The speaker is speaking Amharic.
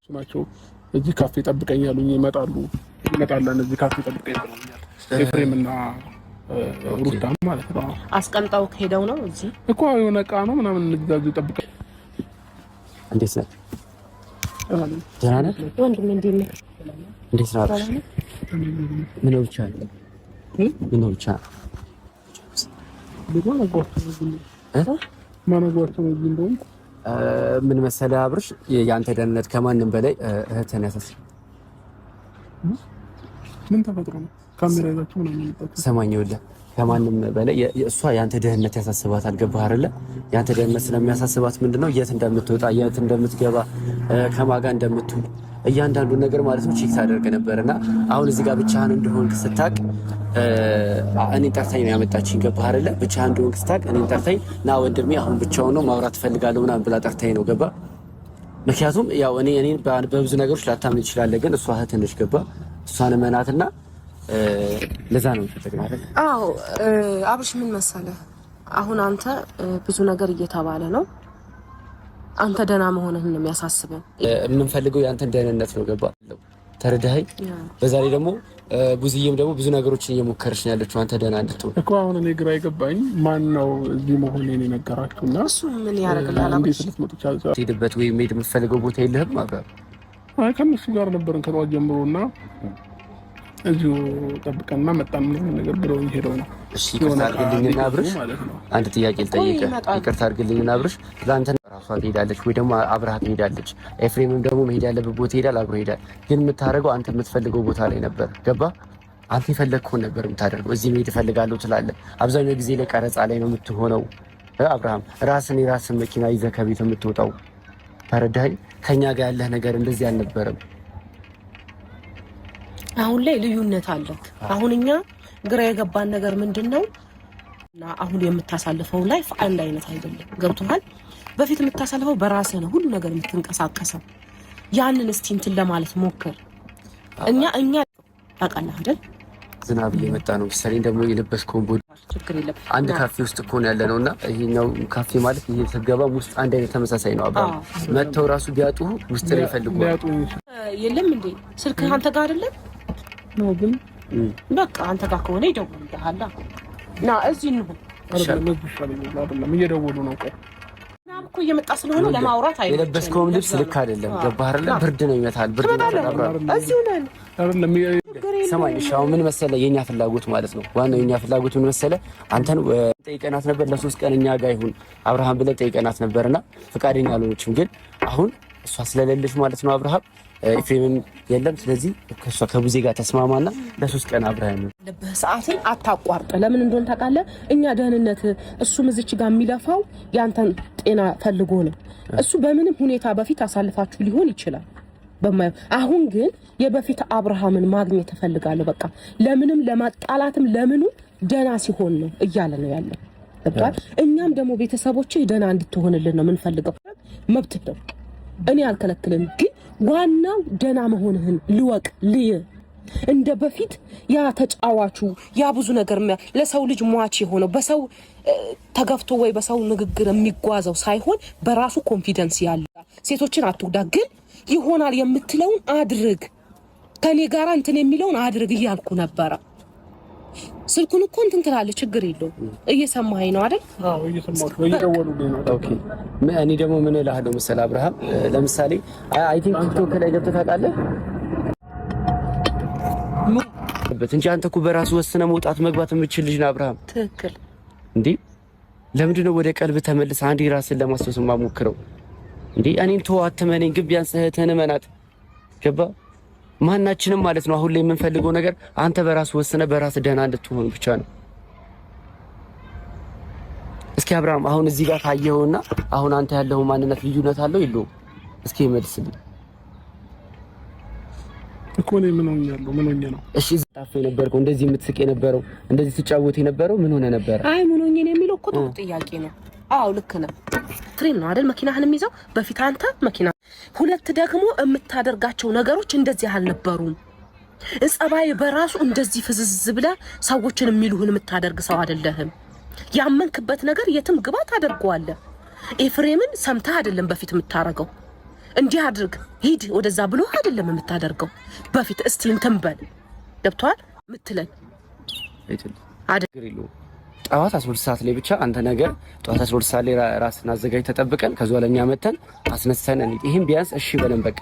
ናቸው እዚህ ካፌ ጠብቀኝ ያሉኝ ይመጣለን እዚህ ካፌ ጠብቀኝ ብለውኛል። ኤፍሬምና ሩታ ማለት ነው። አስቀምጠው ሄደው ነው እዚህ እኮ የሆነ ዕቃ ነው ምናምን እንግዛዝ ጠብቀኝ። እንዴት ነህ? ደህና ነህ ወንድም? እንዴት ነህ? እንዴት ነህ? ምን ነው ብቻ ምን ነው ብቻ ምን መሰለህ አብርሽ፣ ያንተ ደህንነት ከማንም በላይ እህትህን ያሳስባል። ምን ተፈጥሮ ነው? ካሜራ ይዛችሁ ምናምን ነው? ሰማኝ ይኸውልህ፣ ከማንም በላይ እሷ ያንተ ደህንነት ያሳስባታል። ገባህ አይደለ? ያንተ ደህንነት ስለሚያሳስባት ምንድነው የት እንደምትወጣ የት እንደምትገባ ከማን ጋር እንደምትውል እያንዳንዱ ነገር ማለት ነው ቼክ ታደርግ ነበርና አሁን እዚህ ጋር ብቻህን እንደሆንክ ስታቅ እኔን ጠርታኝ ነው ያመጣችኝ። ገባህ አይደለ? ብቻህን እንደሆንክ ስታቅ እኔን ጠርታኝ ና ወንድሜ አሁን ብቻውን ነው ማውራት ፈልጋለሁ ምናምን ብላ ጠርታኝ ነው። ገባህ? ምክንያቱም ያው እኔን በብዙ ነገሮች ላታምን ትችላለህ፣ ግን እሷ እህትህ ነች። ገባህ? እሷን መናትና ለዛ ነው ተጠቅማለህ። አዎ አብርሽ፣ ምን መሰለህ አሁን አንተ ብዙ ነገር እየተባለ ነው። አንተ ደህና መሆንህን ነው የሚያሳስበው። የምንፈልገው ያንተን ደህንነት ነው። ገባህ? ተረዳኸኝ? በዛ ላይ ደግሞ ብዙዬም ደግሞ ብዙ ነገሮችን እየሞከረች ነው ያለችው አንተ ደህና እንድትሆን እኮ። አሁን እኔ ግራ የገባኝ ማን ነው እዚህ መሆኔን የነገራችሁና እሱ ምን ያደርግልሃል? እንዴት ልትመጡ ቻላችሁ? ትሄድበት ወይ መሄድ የምትፈልገው ቦታ የለህም? አይ ከእነሱ ጋር ነበርን ከጠዋት ጀምሮና እዚሁ ጠብቀንና መጣን ምንም ነገር ብለው ሄደው ነው። እሺ ይቅርታ አድርግልኝና አብርሽ አንድ ጥያቄ ልጠይቅህ። ይቅርታ አድርግልኝና አብርሽ ለአንተ ራሷ ትሄዳለች ወይ ደግሞ አብረሃት ትሄዳለች። ኤፍሬምም ደግሞ መሄድ ያለበት ቦታ ይሄዳል፣ አብሮ ይሄዳል። ግን የምታደርገው አንተ የምትፈልገው ቦታ ላይ ነበር። ገባህ? አንተ የፈለግከውን ነበር የምታደርገው። እዚህ መሄድ እፈልጋለሁ ትላለህ። አብዛኛው ጊዜ ላይ ቀረጻ ላይ ነው የምትሆነው። አብርሃም የራስን መኪና ይዘህ ከቤት የምትወጣው። ተረዳኸኝ? ከኛ ጋር ያለህ ነገር እንደዚህ አልነበረም። አሁን ላይ ልዩነት አለ። አሁን እኛ ግራ የገባን ነገር ምንድነው እና አሁን የምታሳልፈው ላይፍ አንድ አይነት አይደለም። ገብቶሃል? በፊት የምታሳልፈው በራስህ ነው ሁሉ ነገር የምትንቀሳቀሰው። ያንን እስቲ እንትን ለማለት ሞክር። እኛ ታውቃለህ አይደል? ዝናብ እየመጣ ነው። ሰሌን ደግሞ የለበስከውን ቦዲ ችግር የለም። አንድ ካፌ ውስጥ እኮ ነው ያለነውና ይሄኛው ካፌ ማለት ይሄ ተገባም ውስጥ አንድ አይነት ተመሳሳይ ነው። አባ መተው ራሱ ቢያጡ ውስጥ ላይ ፈልጉ የለም እንዴ? ስልክህ አንተ ጋር አይደለም ነው? ግን በቃ አንተ ጋር ከሆነ ይደውልልሃል። ና እዚህ ነው አይደለም እየደወሉ ነው እኮ እየመጣ ስለሆነ ለማውራት አይደለም። የለበስከውም ልብስ ልክ አይደለም። ገባህ አይደል? ብርድ ነው ይመታል። ብርድ ነው እዚሁ ነን አይደለም። ሰማኝ። ሻው ምን መሰለህ የኛ ፍላጎት ማለት ነው። ዋናው የኛ ፍላጎት ምን መሰለህ? አንተን ጠይቀናት ነበር ለ3 ቀን እኛ ጋር ይሁን አብርሃም ብለን ጠይቀናት ነበርና ፈቃደኛ አልሆነችም። ግን አሁን እሷ ስለሌለች ማለት ነው አብርሃም ኤፍሬምም የለም። ስለዚህ ከሷ ከቡዜ ጋር ተስማማና ለ3 ቀን አብርሃም ለበህ ሰዓትን አታቋርጥ። ለምን እንደሆነ ታውቃለህ? እኛ ደህንነት እሱም እዚች ጋር የሚለፋው ያንተን ጤና ፈልጎ ነው። እሱ በምንም ሁኔታ በፊት አሳልፋችሁ ሊሆን ይችላል በማየው። አሁን ግን የበፊት አብርሃምን ማግኘት እፈልጋለሁ። በቃ ለምንም ለማጣላትም ለምኑ ደህና ሲሆን ነው እያለ ነው ያለው። እኛም ደግሞ ቤተሰቦችህ ደህና እንድትሆንልን ነው የምንፈልገው። መብትህ ነው፣ እኔ አልከለክልም። ግን ዋናው ደህና መሆንህን ልወቅ ልይ። እንደ በፊት ያ ተጫዋቹ ያ ብዙ ነገር ለሰው ልጅ ሟች የሆነው በሰው ተገፍቶ ወይ በሰው ንግግር የሚጓዘው ሳይሆን በራሱ ኮንፊደንስ ያለው ሴቶችን አትጉዳ፣ ግን ይሆናል የምትለውን አድርግ፣ ከኔ ጋር እንትን የሚለውን አድርግ እያልኩ ነበረ። ስልኩን እኮ እንትን ትላለህ፣ ችግር የለውም። እየሰማኸኝ ነው አይደል? አዎ እየሰማሁት ነው፣ እየደወሉልኝ ነው። ኦኬ እኔ ደግሞ ምን እልሃለሁ መሰለህ አብርሃም፣ ለምሳሌ አይ ቲንክ ቲክቶክ ላይ ገብተህ ታውቃለህ እንጂ አንተ እኮ በራስህ ወስነህ መውጣት መግባት የምትችል ልጅ ነህ አብርሃም። ትክክል እንዴ? ለምንድን ነው ወደ ቀልብ ተመልሰህ አንዴ ራስህን ለማስወሰን ማሞክረው? እንዴ እኔን ተው አትመነኝ፣ ግን ቢያንስ እህትህን እመናት። ገባህ? ማናችንም ማለት ነው አሁን ላይ የምንፈልገው ነገር አንተ በራስህ ወስነህ በራስህ ደህና እንድትሆን ብቻ ነው። እስኪ አብርሃም አሁን እዚህ ጋር ታየውና አሁን አንተ ያለው ማንነት ልዩነት አለው የለውም? እስኪ መልስልኝ እኮ ነው። ምን ሆኜ ነው? እሺ ዛፍ የነበርከው እንደዚህ የምትስቅ የነበረው እንደዚህ ትጫወት የነበረው ምን ሆነ ነበር? አይ ምን ሆኜ ነው የሚለው እኮ ጥያቄ ነው። አዎ ልክ ነህ። ፍሬም ነው አይደል መኪናህን የሚይዘው? በፊት አንተ መኪና ሁለት ደግሞ የምታደርጋቸው ነገሮች እንደዚህ አልነበሩም። ጸባይ በራሱ እንደዚህ ፍዝዝ ብለህ ሰዎችን የሚሉህን የምታደርግ ሰው አይደለህም። ያመንክበት ነገር የትም ግባ ታደርገዋለህ። ኤፍሬምን ሰምተህ አይደለም በፊት የምታረገው። እንዲህ አድርግ ሂድ ወደዛ ብሎ አይደለም የምታደርገው። በፊት እስቲ እንትን በል ገብቷል ምትለን አይደል? ጠዋት 12 ሰዓት ላይ ብቻ አንተ ነገር ጠዋት 12 ሰዓት ላይ ራስን አዘጋጅ ተጠብቀን ከዛ ለኛ መተን አስነስተን እንዴ ይሄን ቢያንስ እሺ በለን በቃ